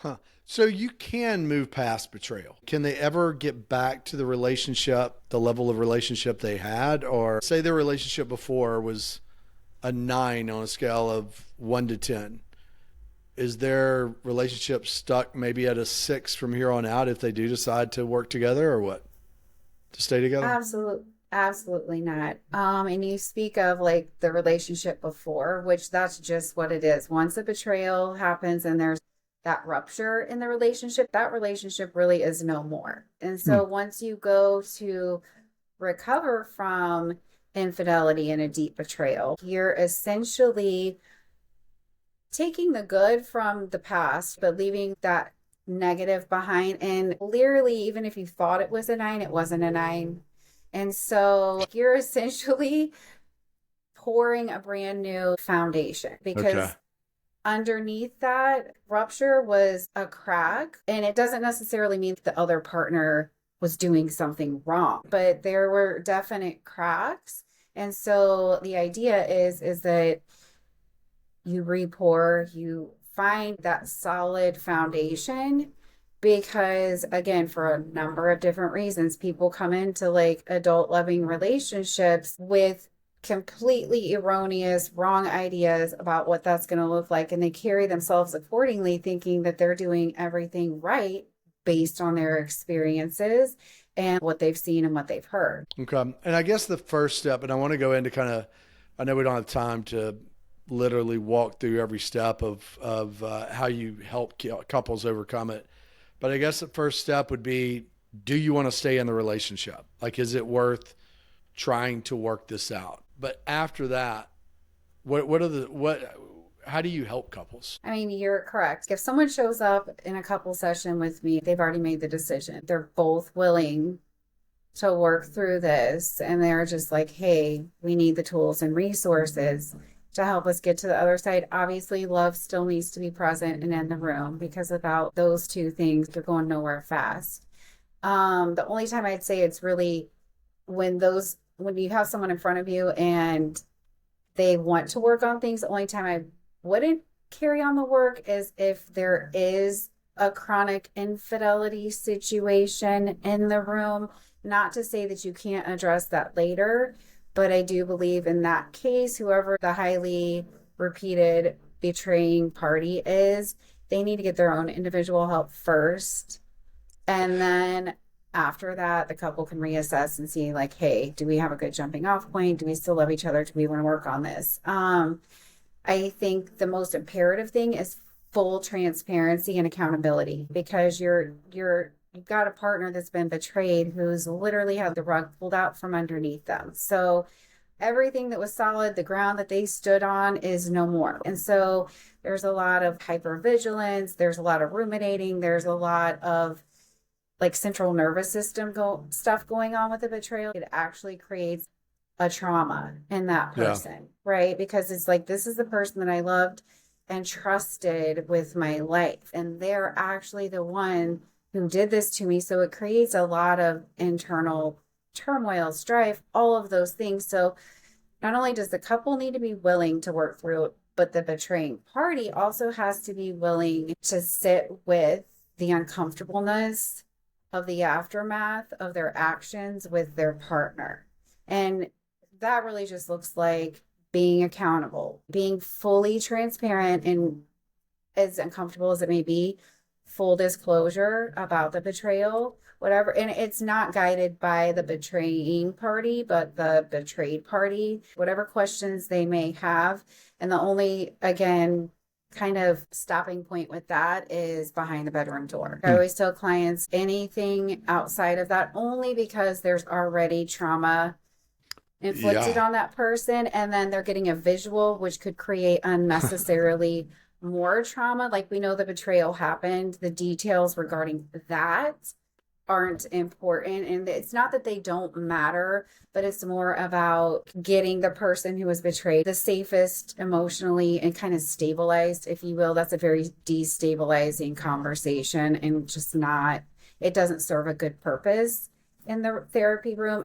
Huh. So you can move past betrayal. Can they ever get back to the relationship, the level of relationship they had? Or say their relationship before was a nine on a scale of one to 10. Is their relationship stuck maybe at a six from here on out if they do decide to work together or what? To stay together? Absolutely not. And you speak of like the relationship before, which that's just what it is. Once a betrayal happens and there's that rupture in the relationship, that relationship really is no more. And Hmm. so once you go to recover from infidelity and a deep betrayal, you're essentially taking the good from the past, but leaving that negative behind. And clearly, even if you thought it was a nine, it wasn't a nine. And so you're essentially pouring a brand new foundation Okay. because underneath that rupture was a crack. And it doesn't necessarily mean that the other partner was doing something wrong, but there were definite cracks. And so the idea is that you re-pour, you find that solid foundation because again, for a number of different reasons, people come into like adult loving relationships with completely erroneous, wrong ideas about what that's going to look like. And they carry themselves accordingly, thinking that they're doing everything right based on their experiences and what they've seen and what they've heard. Okay. And I guess the first step, and I want to go into kind of, I know we don't have time to literally walk through every step of how you help couples overcome it. But I guess the first step would be, do you want to stay in the relationship? Like, is it worth trying to work this out? But after that, how do you help couples? I mean, you're correct. If someone shows up in a couple session with me, they've already made the decision. They're both willing to work through this and they're just like, hey, we need the tools and resources to help us get to the other side. Obviously, love still needs to be present and in the room because without those two things, you're going nowhere fast. The only time I'd say it's really when you have someone in front of you and they want to work on things, the only time I wouldn't carry on the work is if there is a chronic infidelity situation in the room. Not to say that you can't address that later, but I do believe in that case, whoever the highly repeated betraying party is, they need to get their own individual help first. And then after that, the couple can reassess and see, like, hey, do we have a good jumping off point? Do we still love each other? Do we want to work on this? I think the most imperative thing is full transparency and accountability because you've got a partner that's been betrayed who's literally had the rug pulled out from underneath them. So everything that was solid, the ground that they stood on is no more. And so there's a lot of hypervigilance, there's a lot of ruminating, there's a lot of like central nervous system stuff going on with the betrayal. It actually creates a trauma in that Yeah. person, right? Because it's like, this is the person that I loved and trusted with my life. And they're actually the one who did this to me. So it creates a lot of internal turmoil, strife, all of those things. So not only does the couple need to be willing to work through it, but the betraying party also has to be willing to sit with the uncomfortableness of the aftermath of their actions with their partner. And that really just looks like being accountable, being fully transparent, and as uncomfortable as it may be, full disclosure about the betrayal, whatever. And it's not guided by the betraying party, but the betrayed party, whatever questions they may have. And the only, again, kind of stopping point with that is behind the bedroom door. I Hmm. always tell clients anything outside of that only because there's already trauma inflicted Yeah. on that person and then they're getting a visual which could create unnecessarily more trauma. Like we know the betrayal happened, the details regarding that aren't important, and it's not that they don't matter, but it's more about getting the person who was betrayed the safest emotionally and kind of stabilized, if you will. That's a very destabilizing conversation and just not, it doesn't serve a good purpose in the therapy room.